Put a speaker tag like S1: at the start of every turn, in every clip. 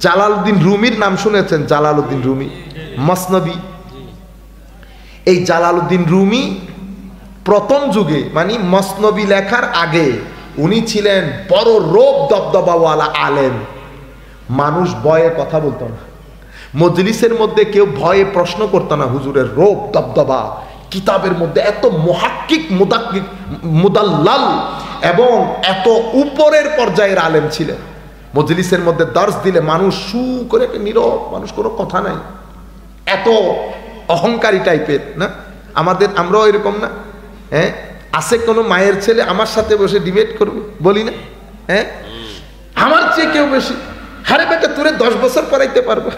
S1: Jalaluddin রুমির নাম শুনেছেন? Jalaluddin Rumi, Masnavi. এই জালালউদ্দিন রুমি প্রথম যুগে, মানে মসনবী লেখার আগে, উনি ছিলেন বড় রূপ দবদবাওয়ালা আলেম। মানুষ ভয়ে কথা বলতো না, মজলিসের মধ্যে কেউ ভয়ে প্রশ্ন করতো না। হুজুরের রূপ দবদবা, কিতাবের মধ্যে এত মুহাক্কিক মুদাল্লাল এবং এত উপরের পর্যায়ের আলেম ছিলেন। মজলিসের মধ্যে দর্শ দিলে মানুষ সু করে নীরব, মানুষ কোনো কথা নাই, এত অহংকারী টাইপের না। আমরাও এরকম না? হ্যাঁ, আছে কোনো মায়ের ছেলে আমার সাথে বসে ডিবেট করবে, বলি না? হ্যাঁ, আমার চেয়ে কেউ বেশি, হারে বেটা তোরে 10 বছর পড়াইতে পারবো,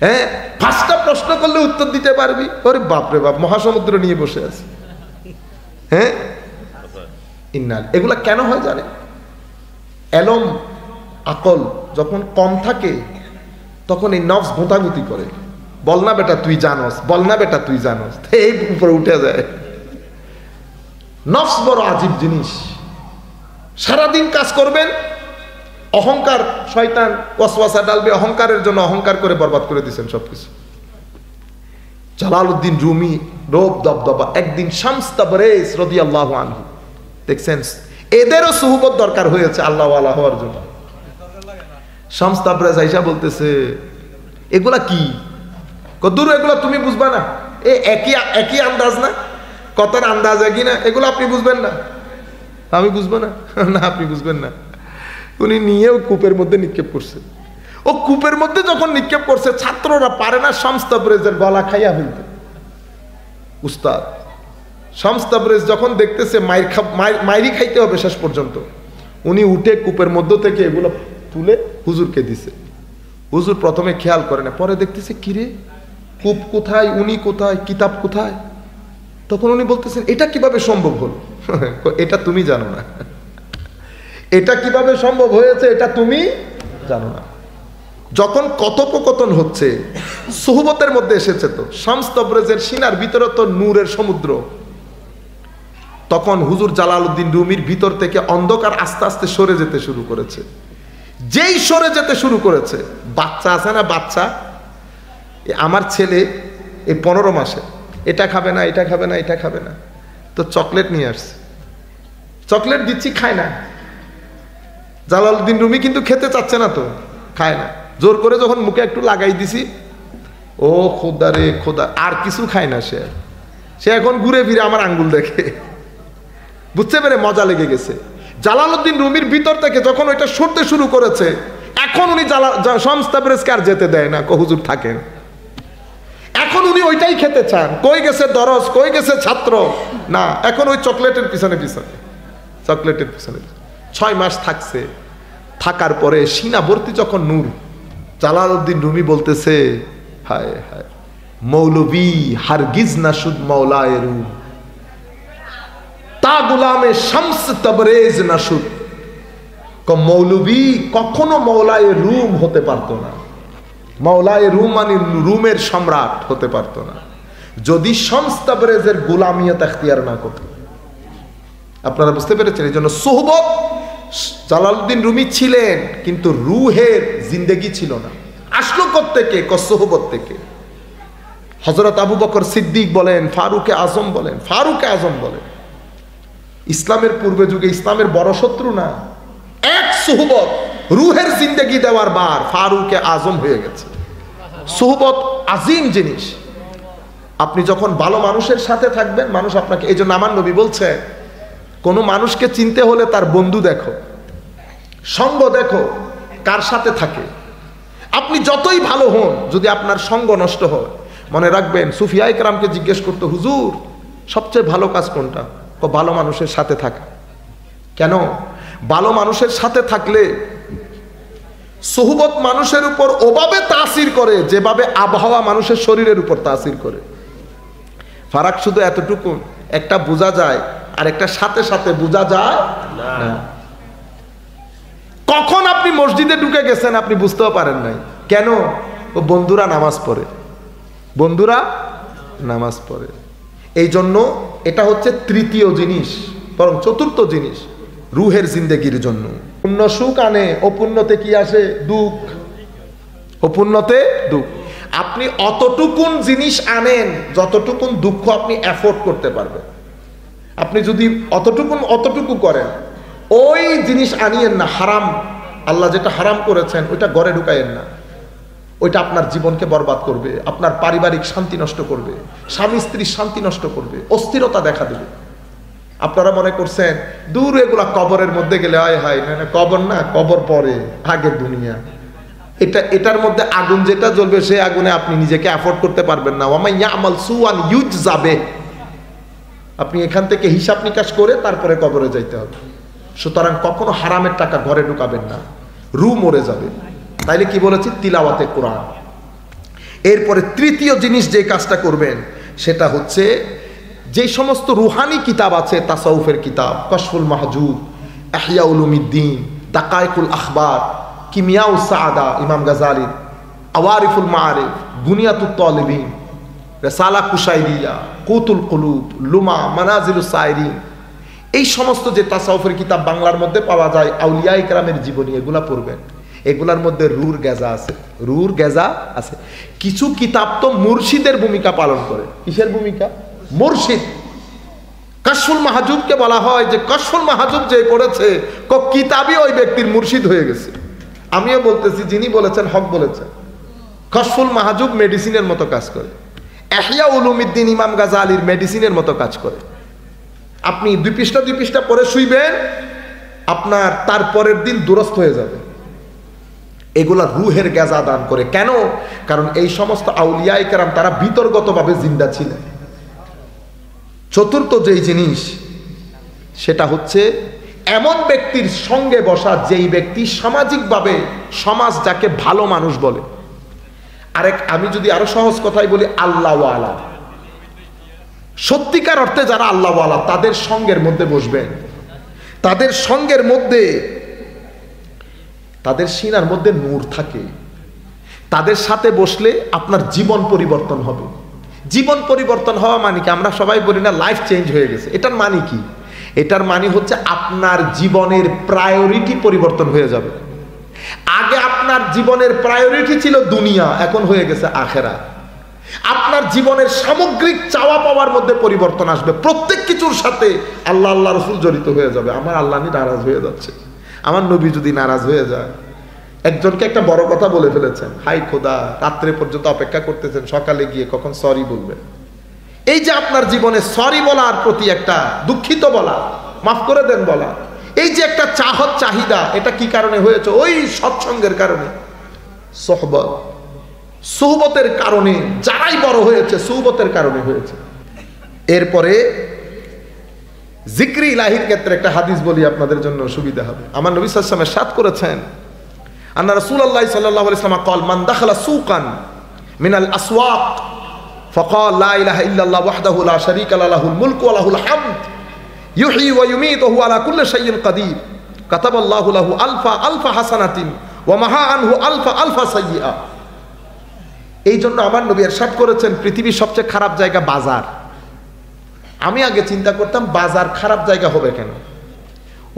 S1: হ্যাঁ, 5টা প্রশ্ন করলে উত্তর দিতে পারবি। ওরে বাপরে বাপ, মহাসমুদ্র নিয়ে বসে আছে। হ্যাঁ, ইন্নাল। এগুলা কেন হয় জানে? এলম আকল যখন কম থাকে তখন এই নফস গোঁতাগুতি করে, বল না বেটা তুই জানোস, বল না বেটা তুই জানোস, এই উপরে উঠে যায়। নফস বড় আজীব জিনিস। সারাদিন কাজ করবেন, অহংকার, শয়তান ওয়াসওয়াসা ডালবে, অহংকারের জন্য অহংকার করে বরবাদ করে দিচ্ছেন সবকিছু। জালালউদ্দিন রুমি রূপ দবদবা। একদিন শামস তাবরেজ রাদিয়াল্লাহু আনহু, দেখছেন, এদেরও সুহবত দরকার হয়েছে আল্লাহ ওয়ালা হওয়ার জন্য। শামস তাবরেজ আইসা বলতেছে, এগুলা কি? কদ্দুর এগুলা তুমি বুঝবা না, একই আন্দাজ না, কথার আন্দাজ একই না, এগুলো আপনি বুঝবেন না। আমি বুঝবো না? না, আপনি বুঝবেন না। উনি নিয়েও কূপের মধ্যে নিক্ষেপ করছে। ও কূপের মধ্যে যখন নিক্ষেপ করছে, ছাত্ররা পারে না শামস তাবরেজের গলা খাইয়া ফেলতে। উস্তাদ শামস তাবরেজ যখন দেখতেছে মাইরি খাইতে হবে শেষ পর্যন্ত, উনি উঠে কূপের মধ্য থেকে এগুলো তুলে হুজুরকে দিছে। হুজুর প্রথমে খেয়াল করে না, পরে দেখতেছে কিরে, কূপ কোথায়, উনি কোথায়, কিতাব কোথায়? তখন উনি বলতেছেন, এটা কিভাবে সম্ভব হলো? এটা তুমি জানো না, এটা কিভাবে সম্ভব হয়েছে এটা তুমি জানো না। যখন কথোপকথন হচ্ছে, সুহবতের মধ্যে এসেছে, তো শামস তাবরেজের সিনার ভিতরে তো নূরের সমুদ্র। তখন হুজুর জালালউদ্দিন রুমির ভিতর থেকে অন্ধকার আস্তে আস্তে সরে যেতে শুরু করেছে। যেই সরে যেতে শুরু করেছে, বাচ্চা আছে না, বাচ্চা, আমার ছেলে এই 15 মাসে, এটা খাবে না, এটা খাবে না, এটা খাবে না, তো চকলেট নিয়ে আসছে, চকলেট দিচ্ছি, খায় না। জালালউদ্দিন রুমি কিন্তু খেতে চাচ্ছে না, তো খায় না। জোর করে যখন মুখে একটু লাগাই দিছি, ও খোদা রে খোদা, আর কিছু খায় না। সে এখন ঘুরে ফিরে আমার আঙ্গুল দেখে, বুঝতে পেরে মজা লেগে গেছে। জালালউদ্দিন রুমির ভিতর থেকে যখন ওইটা সরতে শুরু করেছে, এখন উনি শামস তাবরেজকে আর যেতে দেয় না, হুজুর থাকেন। এখন উনি ওইটাই খেতে চান। কই গেছে দরস, কই গেছে ছাত্র? না, এখন ওই চকলেটের পিছনে পিছনে, চকলেটের পিছনে। 6 মাস থাকছে, থাকার পরে সিনাবর্তী যখন নূর, জালালউদ্দিন রুমি বলতেছে, হায় হায়, মৌলবী হারগিজ না শুদ মৌলায়ে রুম, তা গুলামে শামস তাবরেজ না শুদ। মৌলবী কখনো মৌলায়ে রুম হতে পারতো না, মৌলায়ে রুম মানে রুমের সম্রাট হতে পারতো না, যদি শামস তাবরেজের গোলামিয়ত এখতিয়ার না করত। আপনারা বুঝতে পেরেছেন? এই জন্য সুহবত জালালউদ্দিন রুমি ছিলেন, কিন্তু রুহের জিন্দেগি ছিল না। আসলো কোত্থেকে? সুহবত থেকে। হযরত আবু বকর সিদ্দিক বলেন, ফারুকে আজম বলেন, ফারুকে আজম বলেন, ইসলামের পূর্বে যুগে ইসলামের বড় শত্রু না, এক সুহবত রুহের জিন্দেগি দেওয়ার বার ফারুকে আজম হয়ে গেছে। সুহবত আজিম জিনিস। আপনি যখন ভালো মানুষের সাথে থাকবেন, মানুষ আপনাকে, এই জন্য আমার নবী বলছে, কোনো মানুষকে চিনতে হলে তার বন্ধু দেখো, সঙ্গ দেখো, কার সাথে থাকে। আপনি যতই ভালো হন, যদি আপনার সঙ্গ নষ্ট হয়, মনে রাখবেন, সুফিয়ায়ে কেরামকে জিজ্ঞেস করতো, হুজুর সবচেয়ে ভালো কাজ কোনটা? ভালো মানুষের সাথে থাকা। কেন? ভালো মানুষের সাথে থাকলে সুহবত মানুষের উপর ওভাবে তাসির করে যেভাবে আবহাওয়া মানুষের শরীরের উপর তাসির করে। ফারাক শুধু এতটুকু, একটা বোঝা যায় আর একটা সাথে সাথে বোঝা যায় না। কখন আপনি মসজিদে ঢুকে গেছেন আপনি বুঝতেও পারেন নাই। কেন? ও বন্ধুরা নামাজ পড়ে, বন্ধুরা নামাজ পড়ে। এই জন্য এটা হচ্ছে তৃতীয় জিনিস, বরং চতুর্থ জিনিস রুহের জিন্দেগির জন্য। পুণ্য সুখ আনে, অপুণ্যতে কি আসে? দুঃখ। অপুণ্যতে দুঃখ। আপনি অতটুকুন জিনিস আনেন যতটুকুন দুঃখ আপনি অ্যাফোর্ড করতে পারবেন। আপনি যদি অতটুকু করেন, ওই জিনিস আনিয়েন না। হারাম, আল্লাহ যেটা হারাম করেছেন ওইটা ঘরে ঢুকাইয়েন না। ওইটা আপনার জীবনকে বরবাদ করবে, আপনার পারিবারিক শান্তি নষ্ট করবে, স্বামী স্ত্রীর শান্তি নষ্ট করবে, অস্থিরতা দেখা দেবে। আপনারা মনে করছেন দূর এগুলা কবরের মধ্যে গেলে হয় হয় না, কবর না, কবর পরে, আগের দুনিয়া। এটার মধ্যে আগুন যেটা জ্বলবে সেই আগুনে আপনি নিজেকে অ্যাফোর্ড করতে পারবেন না। ওয়ামাই ইয়ামাল সুআন ইউজযাবে। আপনি এখান থেকে হিসাব নিকাশ করে তারপরে কবরে যাইতে হবে। সুতরাং কখনো হারামের টাকা ঘরে ঢুকাবেন না, রু মরে যাবে। তাইলে কি বলেছি? তিলাওয়াতে কোরআন। এরপরে তৃতীয় জিনিস যে কাজটা করবেন সেটা হচ্ছে যে সমস্ত রুহানি কিতাব আছে, তাসাউফের কিতাব, কশফুল মাহজুব, ইহয়া উলুমিদ্দিন, দাকায়েকুল আখবার, কিমিয়াউ সাআদা ইমাম গাজালি, আওয়ারিফুল মাআরিফ, বুনিয়াতুত তালিবিন, রিসালা কুশাইরিয়া, কুতুল কুলুব, লুমা, মানাজিলুস সাইরিন, এই সমস্ত যে তাসাউফের কিতাব বাংলার মধ্যে পাওয়া যায়, আউলিয়া ইকরামের জীবনী, এগুলা পড়বেন। এগুলার মধ্যে রুর গেজা আছে, রুর গেজা আছে। কিছু কিতাব তো মুর্শিদের ভূমিকা পালন করে। কিসের ভূমিকা? মুর্শিদ। কশফুল মাহজুবকে বলা হয় যে কশফুল মাহজুব যে পড়েছে কিতাবই ওই ব্যক্তির মুর্শিদ হয়ে গেছে। আমিও বলতেছি, যিনি বলেছেন হক বলেছেন। কশফুল মাহজুব মেডিসিনের মতো কাজ করে। ইহয়া উলুমিদ্দিন ইমাম গাজালির মেডিসিনের মতো কাজ করে। আপনি দুই পৃষ্ঠা পরে শুইবেন, আপনার তারপরের দিন দুরস্ত হয়ে যাবে। এগুলা রুহের গেজা দান করে। কেন? কারণ এই সমস্ত আউলিয়া ইকরাম তারা বিতর্গতভাবে জিন্দা ছিলেন। চতুর্থ যেই জিনিস সেটা হচ্ছে এমন ব্যক্তির সঙ্গে বসা যেই ব্যক্তি সামাজিকভাবে সমাজ যাকে ভালো মানুষ বলে। আমি যদি আরো সহজ কথাই বলি, আল্লাহওয়ালা, সত্যিকার অর্থে যারা আল্লাহওয়ালা তাদের সঙ্গের মধ্যে বসবেন। তাদের সঙ্গের মধ্যে, তাদের সিনার মধ্যে নূর থাকে। তাদের সাথে বসলে আপনার জীবন পরিবর্তন হবে। জীবন পরিবর্তন হওয়া মানে কি? আমরা সবাই বলি না লাইফ চেঞ্জ হয়ে গেছে। এটার মানে কি? এটার মানে হচ্ছে আপনার জীবনের প্রায়োরিটি পরিবর্তন হয়ে যাবে। আগে আপনার জীবনের প্রায়োরিটি ছিল দুনিয়া, এখন হয়ে গেছে আখেরা। আপনার জীবনের সামগ্রিক চাওয়া পাওয়ার মধ্যে পরিবর্তন আসবে। প্রত্যেক কিছুর সাথে আল্লাহ আল্লাহ রসুল জড়িত হয়ে যাবে। আমার আল্লাহ নারাজ হয়ে যাচ্ছে, আমার নবী যদি নারাজ হয়ে যায়। একজনকে একটা বড় কথা বলে ফেলেছেন, হাই খোদা, রাত্রে পর্যন্ত অপেক্ষা করতেছেন, সকালে গিয়ে কখন সরি বলবেন। এই যে আপনার জীবনে সরি বলার প্রতি একটা দুঃখিত বলা, মাফ করে দেন বলা, এই যে একটা চাহত চাহিদা, এটা কি কারণে হয়েছে? ওই সৎসঙ্গের কারণে, সুহবতের কারণে। যারাই বড় হয়েছে সুহবতের কারণে হয়েছে। এরপরে জিক্রি ইলাহির ক্ষেত্রে একটা হাদিস বলি আপনাদের জন্য সুবিধা হবে। আমার নবী সাল্লাল্লাহু আলাইহি ওয়াসাল্লাম ইরশাদ করেছেন, আন্না রাসূলুল্লাহ সাল্লাল্লাহু আলাইহি ওয়াসাল্লাম قال من دخل سوقا من الاسواق فقال لا اله الا الله وحده لا شريك له له الملك وله الحمد يحيي ويميت وهو على كل شيء قدير كتب الله له الف حسنة ومحى عنه الف سيئة। এই জন্য আমার নবী ইরশাদ করেছেন, পৃথিবীর সবচেয়ে খারাপ জায়গা বাজার। আমি আগে চিন্তা করতাম বাজার খারাপ জায়গা হবে কেন?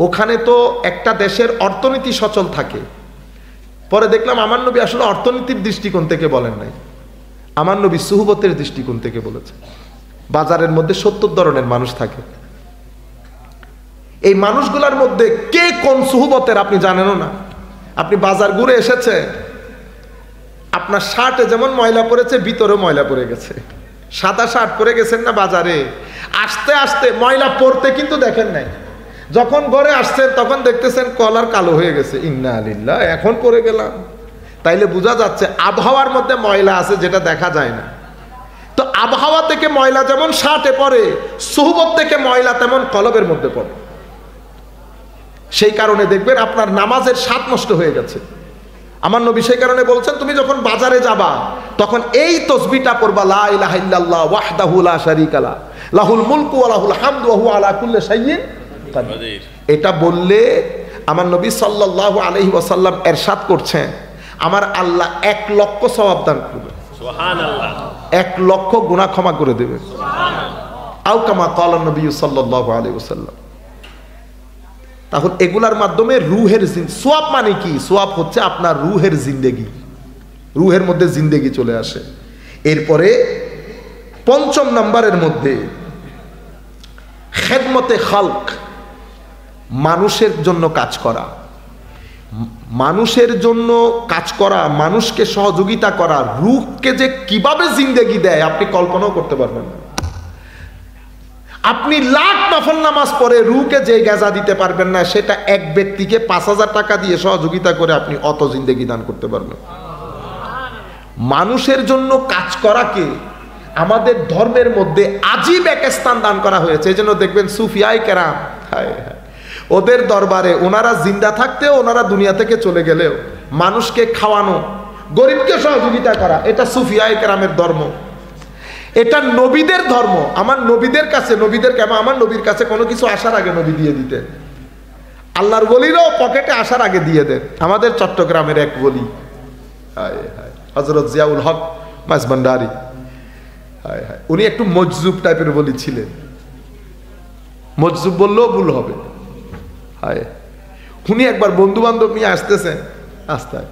S1: ওখানে তো একটা দেশের অর্থনীতি সচল থাকে। পরে দেখলাম আমার নবী আসলে অর্থনীতির দৃষ্টিকোণ থেকে বলেন নাই, আমার নবী সুহবতের দৃষ্টিকোণ থেকে বলেছে। বাজারের মধ্যে 70 ধরনের মানুষ থাকে। এই মানুষগুলোর মধ্যে কে কোন সুহবতের আপনি জানেনও না। আপনি বাজার ঘুরে এসেছে, আপনার শার্টে যেমন ময়লা পড়েছে ভিতরেও ময়লা পড়ে গেছে। সাদা শার্ট পরে গেছেন না বাজারে, আস্তে আস্তে ময়লা পড়তে কিন্তু দেখেন নাই। যখন ঘরে আসছেন তখন দেখতেছেন কলার কালো হয়ে গেছে। ইন্না লিল্লাহ, এখন পরে গেলাম। তাইলে বোঝা যাচ্ছে আবহাওয়ার মধ্যে ময়লা আছে যেটা দেখা যায় না। তো আবহাওয়া থেকে ময়লা যেমন শার্টে পড়ে, সুহবত থেকে ময়লা তেমন কলবের মধ্যে পড়ে। সেই কারণে দেখবেন আপনার নামাজের স্বাদ নষ্ট হয়ে গেছে। আমার নবী সেই কারণে বলছেন, তুমি যখন বাজারে যাবা তখন এই তাসবিহটা পড়বা, লা ইলাহা ইল্লাল্লাহ ওয়াহদাহু লা শারীকা লাহু লাহুল মুলকু ওয়া লাহুল হামদু ওয়া হুয়া আলা কুল্লি শাইইন কাদির। এটা বললে আমার নবী সাল্লাল্লাহু আলাইহি ওয়াসাল্লাম ইরশাদ করছেন, আমার আল্লাহ 1 লক্ষ সওয়াব দান করবে। সুবহানাল্লাহ, 1 লক্ষ গুনাহ ক্ষমা করে দেবে। সুবহানাল্লাহ, আও কামা ক্বালা নবী সাল্লাল্লাহু আলাইহি ওয়াসাল্লাম। তাহলে এগুলার মাধ্যমে রুহের সোয়াব মানে কি? সোয়াব হচ্ছে আপনার রুহের জিন্দেগি, রুহের মধ্যে জিন্দেগি চলে আসে। এরপরে ৫ম নাম্বারের মধ্যে খেদমতে খালক, মানুষের জন্য কাজ করা, মানুষের জন্য কাজ করা, মানুষকে সহযোগিতা করা, রুহকে যে কিভাবে জিন্দেগি দেয় আপনি কল্পনাও করতে পারবেন না। আপনি লাখ নফল নামাজ পড়ে রুহকে যে গাজা দিতে পারবেন না, সেটা এক ব্যক্তিকে ৫,০০০ টাকা দিয়ে সহযোগিতা করে আপনি অত জিন্দেগি দান করতে পারবেন। মানুষের জন্য কাজ করাকে আমাদের ধর্মের মধ্যে আজীব এক স্থান দান করা হয়েছে। এই জন্য দেখবেন সুফিয়ায়ে কেরাম, ওদের দরবারে ওনারা জিন্দা থাকতেও, ওনারা দুনিয়া থেকে চলে গেলেও মানুষকে খাওয়ানো, গরিবকে সহযোগিতা করা, এটা সুফিয়ায়ে কেরামের ধর্ম, এটা নবীদের ধর্ম। আমার নবীদের কাছে, আমার নবীর কাছে কোনো কিছু আসার আগে নবী দিয়ে দিতেন। আল্লাহর ওলিরাও পকেটে আসার আগে দিয়ে দেন। আমাদের চট্টগ্রামের এক ওলি হযরত জিয়াউল হক মাঝভান্ডারী, উনি একটু মজজুব টাইপের ওলি ছিলেন। মজজুব বললেও ভুল হবে। উনি একবার বন্ধু বান্ধব নিয়ে আসতেছেন, রাস্তায়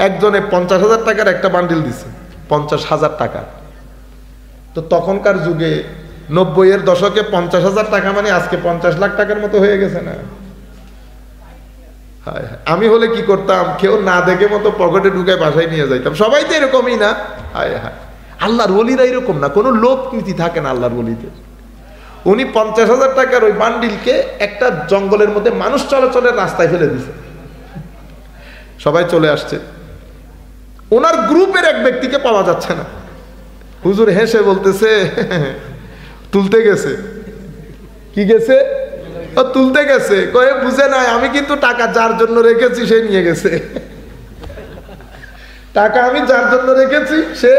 S1: একজনে ৫০,০০০ টাকার একটা বান্ডিল দিছে, ৫০,০০০ টাকা। তো তখনকার যুগে ৯০-এর দশকে ৫০,০০০ টাকা মানে আজকে ৫০ লাখ টাকার মতো হয়ে গেছে না? আমি হলে কি করতাম, কেউ না দেখে মতো পকেটে ঢুকায় বাসায় নিয়ে যাইতাম। সবাই তো এরকমই না? আল্লাহর ওলিরা এরকম না, কোনো লোক নীতি থাকে না আল্লাহর ওলিদের। উনি ৫০,০০০ টাকার ওই বান্ডিলকে একটা জঙ্গলের মধ্যে মানুষ চলাচলের রাস্তায় ফেলে দিছে। সবাই চলে আসছে, ওনার গ্রুপের এক ব্যক্তিকে পাওয়া যাচ্ছে না। হুজুর হেসে বলতেছে, তুলতে গেছে। কি গেছে? ও তুলতে গেছে। কয়ে বুঝে নাই, আমি কিন্তু টাকা যার জন্য রেখেছি সে নিয়ে গেছে। টাকা আমি যার জন্য রেখেছি সে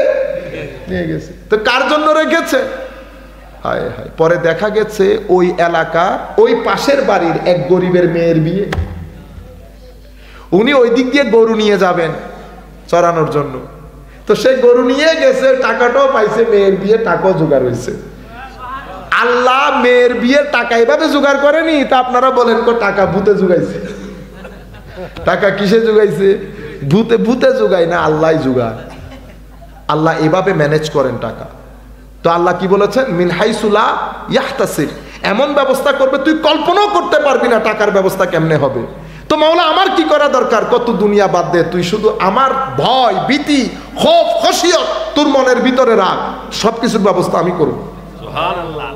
S1: নিয়ে গেছে। তো কার জন্য রেখেছে? পরে দেখা গেছে ওই এলাকা, ওই পাশের বাড়ির এক গরিবের মেয়ের বিয়ে। উনি ওই দিক দিয়ে গরু নিয়ে যাবেন চড়ানোর জন্য। তো সে গরু নিয়ে গেছে, টাকাটাও পাইছে, মেয়ের বিয়ে টাকাও জোগাড় হয়েছে। আল্লাহ মেয়ের বিয়ের টাকা এভাবে জোগাড় করেনি। তা আপনারা বলেন টাকা ভূতে জোগাইছে? টাকা কিসে জোগাইছে? ভূতে জোগায় না, আল্লাহ জোগায়। আল্লাহ এভাবে ম্যানেজ করেন টাকা। তো আল্লাহ কি বলেছেন? মিন হাইসু লা ইয়াহতাসিব, এমন ব্যবস্থা করবে তুই কল্পনাও করতে পারবি না টাকার ব্যবস্থা কেমনে হবে। তো মাওলা আমার কি করা দরকার? কত দুনিয়া বাদ দে, তুই শুধু আমার ভয়, ভীতি, খৌফ, খশিয়ত তোর মনের ভিতরে রাখ, সবকিছুর ব্যবস্থা আমি করব। সুবহানাল্লাহ।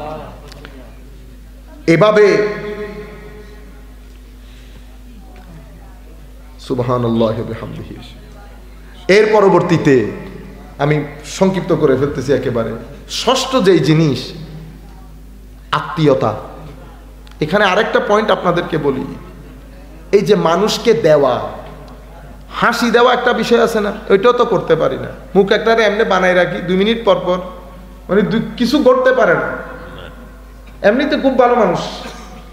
S1: এভাবে সুবহানাল্লাহি ওয়া বিহামদিহি। এর পরবর্তীতে আমি সংক্ষিপ্ত করে ফেলতেছি একেবারে, ষষ্ঠ যেই জিনিস, আত্মীয়তা। এখানে আরেকটা পয়েন্ট আপনাদেরকে বলি, এই যে মানুষকে দেওয়া, হাসি দেওয়া একটা বিষয় আছে না, ওইটাও তো করতে পারি না। মুখ একটা এমনি বানাই রাখি, 2 মিনিট পর পর, মানে কিছু করতে পারে না। এমনিতে খুব ভালো মানুষ,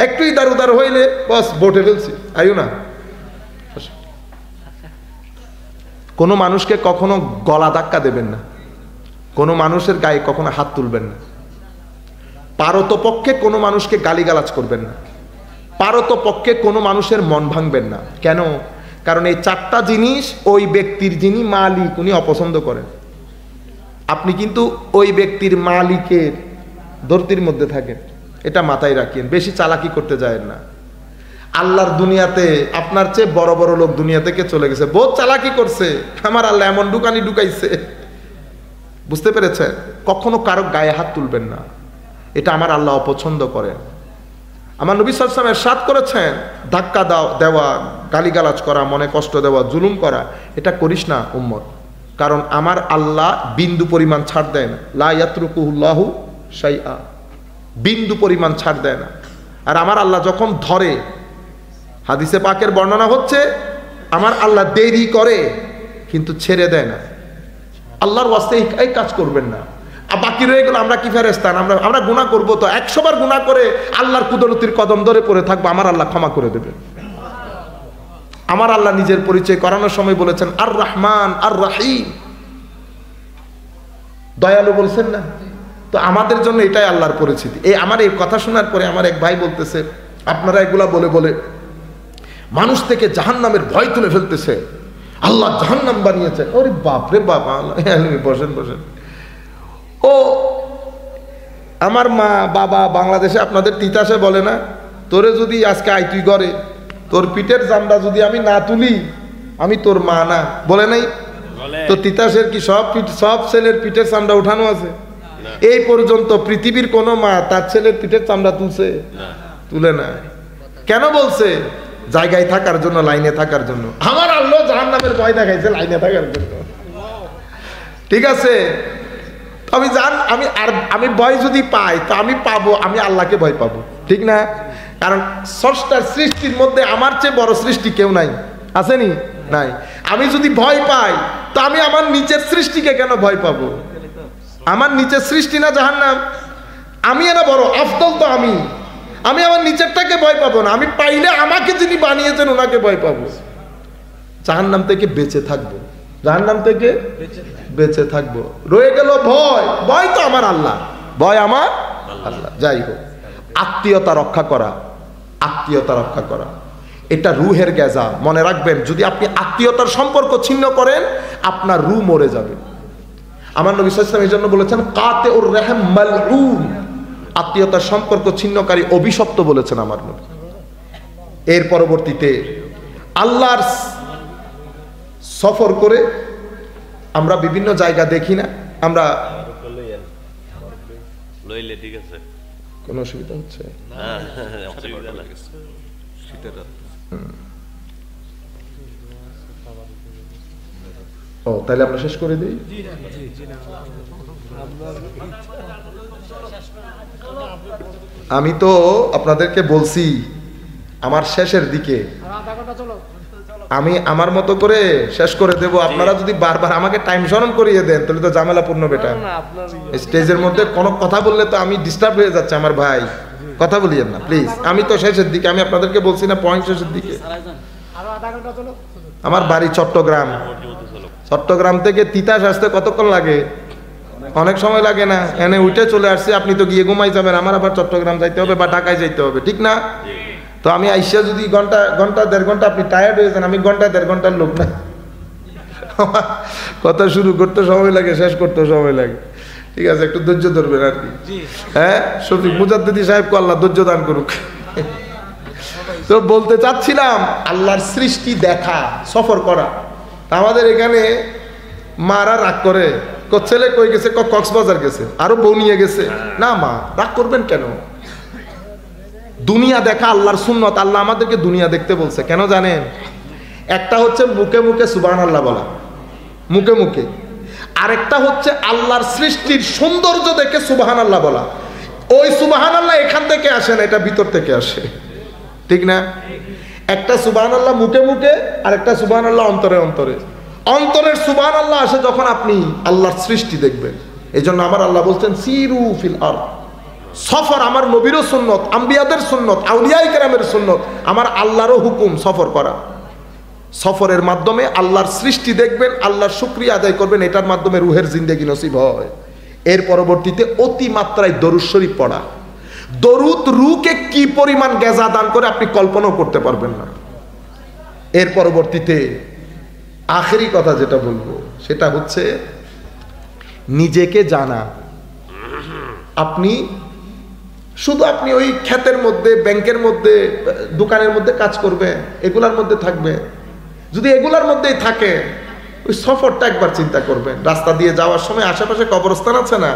S1: একটু ইদার উদার হইলে বস বটে ফেলছি, আইও না। কোনো মানুষকে কখনো গলা ধাক্কা দেবেন না, কোনো মানুষের গায়ে কখনো হাত তুলবেন না, পারতপক্ষে কোনো মানুষকে গালিগালাজ করবেন না, পারতপক্ষে কোনো মানুষের মন ভাঙবেন না। কেন? কারণ এই 4টা জিনিস ওই ব্যক্তির যিনি মালিক উনি অপছন্দ করেন। আপনি কিন্তু ওই ব্যক্তির মালিকের ধরতির মধ্যে থাকেন, এটা মাথায় রাখেন, বেশি চালাকি করতে যায় না। আল্লাহর দুনিয়াতে আপনার চেয়ে বড় বড় লোক দুনিয়া থেকে চলে গেছে, বহুত চালাকি করছে, আমার আল্লাহ এমন ঢুকানি ঢুকাইছে। বুঝতে পেরেছেন? কখনো কারো গায়ে হাত তুলবেন না, এটা আমার আল্লাহ অপছন্দ করেন। আমার নবী সাল্লাল্লাহু আলাইহি ওয়াসাল্লাম ইরশাদ করেছেন, ধাক্কা দেওয়া, গালিগালাজ করা, মনে কষ্ট দেওয়া, জুলুম করা, এটা করিস না উম্মত। কারণ আমার আল্লাহ বিন্দু পরিমাণ ছাড় দেয় না, লা ইয়াতরুকুহুল্লাহু শাইআ, বিন্দু পরিমাণ ছাড় দেয় না। আর আমার আল্লাহ যখন ধরে, হাদিসে পাকের বর্ণনা হচ্ছে, আমার আল্লাহ দেরি করে কিন্তু ছেড়ে দেয় না। আল্লাহর ওয়াস্তে এই কাজ করবেন না। আর বাকি রয়ে গেল আমরা কি ফেরেশতা, আমরা গুনাহ করবো তো 100 বার গুনাহ করে আল্লাহর কুদরতির কদম ধরে পড়ে থাকবো, আমার আল্লাহ ক্ষমা করে দেবে। আমার আল্লাহ নিজের পরিচয় করানোর সময় বলেছেন আর রহমান আর রাহিম, দয়ালু বলছেন না? তো আমাদের জন্য এটাই আল্লাহর পরিচিতি। আমার এই কথা শোনার পরে আমার এক ভাই বলতেছে, আপনারা এগুলা বলে বলে মানুষ থেকে জাহান্নামের ভয় তুলে ফেলতেছে। আল্লাহ জাহান্নাম বানিয়েছে। ওরে বাপরে বাপ, বসেন বসেন। ও আমার মা বাবা বাংলাদেশে আপনাদের তিতাসে বলে না, তোরে যদি আজকে আই তুই ঘরে, তোর পিঠের চামড়া যদি আমি না তুলি আমি তোর মা না, বলে নাই? তো তিতাসের কি সব ছেলের পিঠের চামড়া উঠানো আছে? এই পর্যন্ত পৃথিবীর কোন মা তার ছেলের পিঠের চামড়া তুলছে? তুলে না। কেন বলছে? জায়গায় থাকার জন্য, লাইনে থাকার জন্য। আমার আল্লাহ জাহান্নামের ভয় দেখাইছে লাইনে থাকার জন্য। ঠিক আছে, আমি ভয় যদি পাই তো আমি পাবো, আমি আল্লাহকে ভয় পাবো, ঠিক না? কারণ স্রষ্টার সৃষ্টির মধ্যে আমার চেয়ে বড় সৃষ্টি কেউ নাই, আসেনি? নাই। আমি যদি ভয় পাই তো আমি আমার নিচের সৃষ্টিকে কেন ভয় পাবো? আমার নিচের সৃষ্টি না জাহান্নাম? আমি এরা বড় আফদল তো আমি আমার নিচেরটাকে ভয় পাবো না। আমি পাইলে আমাকে যিনি বানিয়েছেন ওনাকে ভয় পাবো। জাহান্নাম থেকে বেঁচে থাকবো, জাহান্নাম থেকে বেঁচে থাকবো। রয়ে গেল ভয়। ভয় তো আমার আল্লাহ, ভয় আমার আল্লাহ। যাই হোক, আত্মীয়তা রক্ষা করা, আত্মীয়তা রক্ষা করা এটা রুহের গেজা। মনে রাখবেন, যদি আপনি আত্মীয়তার সম্পর্ক ছিন্ন করেন আপনার রূহ মরে যাবে। আমার নবী সাল্লাল্লাহু আলাইহি ওয়াসাল্লাম এই জন্য বলেছেন কাতিউর রাহম মালউন, আত্মীয়তার সম্পর্ক ছিন্নকারী অভিশপ্ত বলেছেন আমার নবী। এর পরবর্তীতে আল্লাহর সফর করে আমরা বিভিন্ন জায়গা দেখি না? আমরা লইলে ঠিক আছে, কোনো অসুবিধা হচ্ছে? ও তাহলে আমরা শেষ করে দিই। আমি তো আপনাদেরকে বলছি আমার শেষের দিকে আমি আমার মতো করে শেষ করে দেব। আপনারা যদি বারবার আমাকে টাইম স্মরণ করিয়ে দেন তাহলে তো ঝামেলাপূর্ণ বেটা। স্টেজের মধ্যে কোনো কথা বললে তো আমি ডিস্টার্ব হয়ে যাচ্ছে। আমার ভাই কথা বলিয়েন না প্লিজ। আমি তো শেষের দিকে, আমি আপনাদেরকে বলছি না পয়েন্ট শেষের দিকে। আমার বাড়ি চট্টগ্রাম। চট্টগ্রাম থেকে তিতাস আসতে কতক্ষণ লাগে? অনেক সময় লাগে না? এনে উঠে চলে আসছি, আপনি তো গিয়ে ঘুমাই যাবেন, আমার আবার চট্টগ্রাম যাইতে হবে বা ঢাকায় যাইতে হবে, ঠিক না? তো আমি আইসা যদি ঘন্টা দেড় ঘন্টা আপনি টায়ার্ড হয়ে যান, আমি ঘন্টা দেড় ঘন্টার লোক না। কথা শুরু করতে সময় লাগে, শেষ করতে সময় লাগে। ঠিক আছে, একটু ধৈর্য ধরবেন আর কি। হ্যাঁ, শফিক মুজাদ্দিদি সাহেবকে আল্লাহ ধৈর্য দান করুক। তো বলতে চাচ্ছিলাম আল্লাহর সৃষ্টি দেখা, সফর করা। আমাদের এখানে মারা রাগ করে, ছেলে কই গেছে, কক্সবাজার গেছে, আরো বউ নিয়ে গেছে। না মা, রাগ করবেন কেন? দুনিয়া দেখা আল্লাহর সুন্নত। আল্লাহ আমাদেরকে দুনিয়া দেখতে বলছে কেন জানেন? একটা হচ্ছে মুখে মুখে সুবহানাল্লাহ বলা, মুখে মুখে। আরেকটা হচ্ছে আল্লাহর সৃষ্টির সৌন্দর্য দেখে সুবহানাল্লাহ বলা। ওই সুবহানাল্লাহ এখান থেকে আসে না, এটা ভিতর থেকে আসে, ঠিক না? একটা সুবহানাল্লাহ মুখে মুখে, আর একটা সুবহানাল্লাহ অন্তরে অন্তরে। অন্তরের সুবহানাল্লাহ আসে যখন আপনি আল্লাহর সৃষ্টি দেখবেন। এই জন্য আমার আল্লাহ বলছেন সিরু ফিল আরদ। সফর আমার নবীরও সুন্নত, আম্বিয়াদের সুন্নত, আউলিয়া ইকরামের সুন্নত, আমার আল্লাহরও হুকুম সফর করা। সফরের মাধ্যমে আল্লাহর সৃষ্টি দেখবেন, আল্লাহর শুকরিয়া আদায় করবেন, এটার মাধ্যমে রুহের জিন্দেগি নসিব হয়। এর পরবর্তীতে অতি মাত্রায় দরুদ শরীফ পড়া। দরুদ রুহকে কি পরিমাণ গেজা দান করে আপনি কল্পনাও করতে পারবেন না। এর পরবর্তীতে আখেরি কথা যেটা বলবো সেটা হচ্ছে নিজেকে জানা। আপনি শুধু আপনি ওই ক্ষেতের মধ্যে, ব্যাংকের মধ্যে, দোকানের মধ্যে কাজ করবেন, এগুলার মধ্যে থাকবে। যদি এগুলার মধ্যেই থাকে, ওই সফরটা একবার চিন্তা করবেন। রাস্তা দিয়ে যাওয়ার সময় আশেপাশে কবরস্থান আছে না,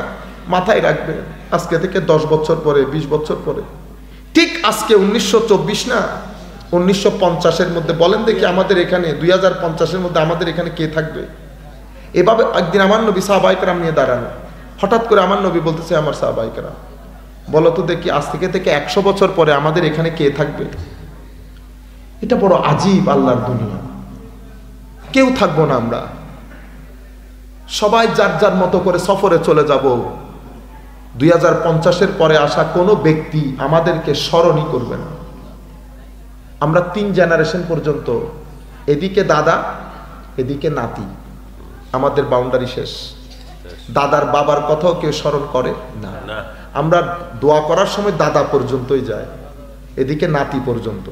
S1: মাথায় রাখবেন আজকে থেকে 10 বছর পরে, 20 বছর পরে, ঠিক আজকে 1924 না 1950-এর মধ্যে বলেন দেখি আমাদের এখানে 2050-এর মধ্যে আমাদের এখানে কে থাকবে? এভাবে একদিন আমার নবী সাহাবায়ে কেরাম নিয়ে দাঁড়ানো, হঠাৎ করে আমার নবী বলতেছে আমার সাহাবায়ে কেরাম বলো তো দেখি আজ থেকে 100 বছর পরে আমাদের এখানে কে থাকবে? এটা বড় আজীব আল্লাহর দুনিয়া। কেউ থাকবো না, আমরা সবাই যার যার মতো করে সফরে চলে যাব। 2050-এর পরে আসা কোনো ব্যক্তি আমাদেরকে স্মরণই করবে না। আমরা 3 জেনারেশন পর্যন্ত, এদিকে দাদা এদিকে নাতি, আমাদের বাউন্ডারি শেষ। দাদার বাবার কথাও কেউ স্মরণ করে না। আমরা দোয়া করার সময় দাদা পর্যন্তই যায়, এদিকে নাতি পর্যন্ত।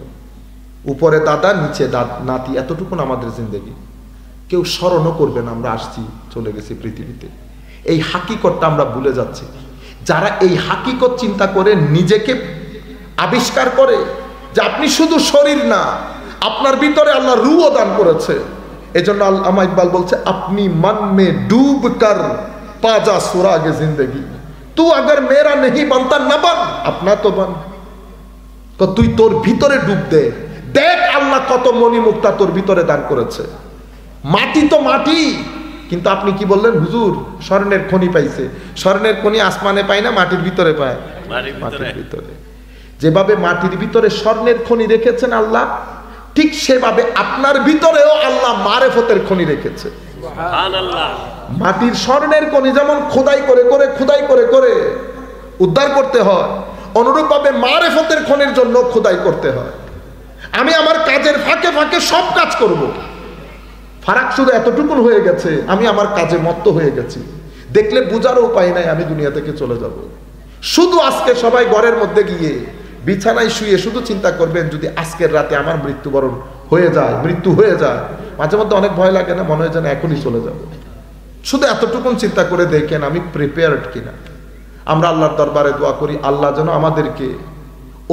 S1: উপরে দাদা নিচে নাতি, এতটুকুন আমাদের জিন্দেগি। কেউ স্মরণও করবে না আমরা আসছি চলে গেছি পৃথিবীতে। এই হাকিকতটা আমরা ভুলে যাচ্ছি। যারা এই হাকিকত চিন্তা করে নিজেকে আবিষ্কার করে যে আপনি শুধু শরীর না, আপনার ভিতরে আল্লাহ রূহও দান করেছে। এজন্য আল্লামা ইকবাল বলছে, আপনি মন মে ডুব কর পাজা সুরাগে জিন্দগি, তু আগর মেরা নেহি বানতা না বান আপনা তো বান। তো তুই তোর ভিতরে ডুব দে, দেখ আল্লাহ কত মণিমুক্তা তোর ভিতরে দান করেছে। মাটি তো মাটি, কিন্তু আপনি কি বললেন হুজুর স্বর্ণের খনি পাইছে। স্বর্ণের খনি আসমানে পায় না, মাটির ভিতরে পায়। মাটির ভিতরে যেভাবে মাটির ভিতরে স্বর্ণের খনি রেখেছেন আল্লাহ, ঠিক সেভাবে আপনার ভিতরেও আল্লাহ মারেফতের খনি রেখেছে। মাটির স্বর্ণের খনি যেমন খোদাই করে করে উদ্ধার করতে হয়, অনুরূপভাবে মারেফতের খনির জন্য খোদাই করতে হয়। আমি আমার কাজের ফাঁকে ফাঁকে সব কাজ করব, ফারাক শুধু এতটুকুন হয়ে গেছে, আমি আমার কাজে মত্ত হয়ে গেছি, দেখলে বুঝারও উপায় নাই আমি দুনিয়া থেকে চলে যাব। শুধু আজকে সবাই ঘরের মধ্যে গিয়ে বিছানায় শুয়ে শুধু চিন্তা করবেন, যদি আজকের রাতে আমার মৃত্যুবরণ হয়ে যায়, মৃত্যু হয়ে যায়, মাঝে মধ্যে অনেক ভয় লাগে না, মনে হয় যেন এখনই চলে যাব। শুধু এতটুকুন চিন্তা করে দেখেন আমি প্রিপেয়ার্ড কিনা। আমরা আল্লাহর দরবারে দোয়া করি আল্লাহ যেন আমাদেরকে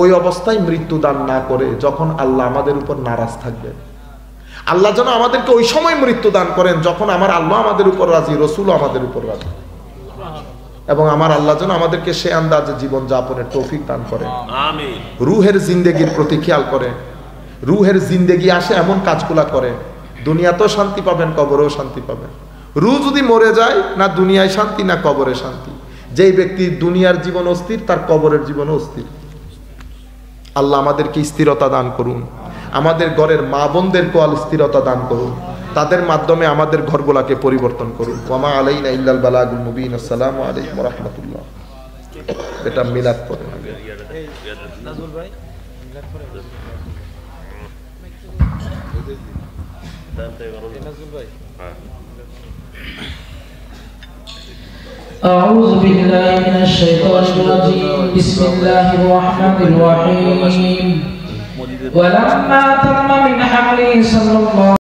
S1: ওই অবস্থায় মৃত্যু দান না করে যখন আল্লাহ আমাদের উপর নারাজ থাকবে। আল্লাহ যেন আমাদেরকে ওই সময় মৃত্যু দান করেন যখন আমার আল্লাহ আমাদের উপর রাজি, রসুলও আমাদের উপর রাজি, এবং আমার আল্লাহ যেন আমাদেরকে সে আন্দাজে জীবন যাপনের তৌফিক দান করেন। রুহের জিন্দেগির প্রতি খেয়াল করেন, রুহের জিন্দেগি আসে এমন কাজগুলা করেন, দুনিয়াতেও শান্তি পাবেন, কবরেও শান্তি পাবেন। রুহ যদি মরে যায়, না দুনিয়ায় শান্তি না কবরে শান্তি। যেই ব্যক্তি দুনিয়ার জীবন অস্থির, তার কবরের জীবন অস্থির। আল্লাহ আমাদেরকে স্থিরতা দান করুন, আমাদের ঘরের মা বোনদেরকে স্থিরতা দান করুন, তাদের মাধ্যমে আমাদের ঘরগুলাকে পরিবর্তন করুন। ওয়ামা আলাইনা ইল্লাল বালাগুল মুবিন। আসসালামু আলাইকুম ওয়া রাহমাতুল্লাহ। এটা মিলাদ পড়েন আগে। নাজমুল ভাই মিলাদ পড়ে নাজমুল ভাই।
S2: أعوذ بالله من الشيطان الرجيم. بسم الله الرحمن الرحيم. ولما تم من حمله صلى الله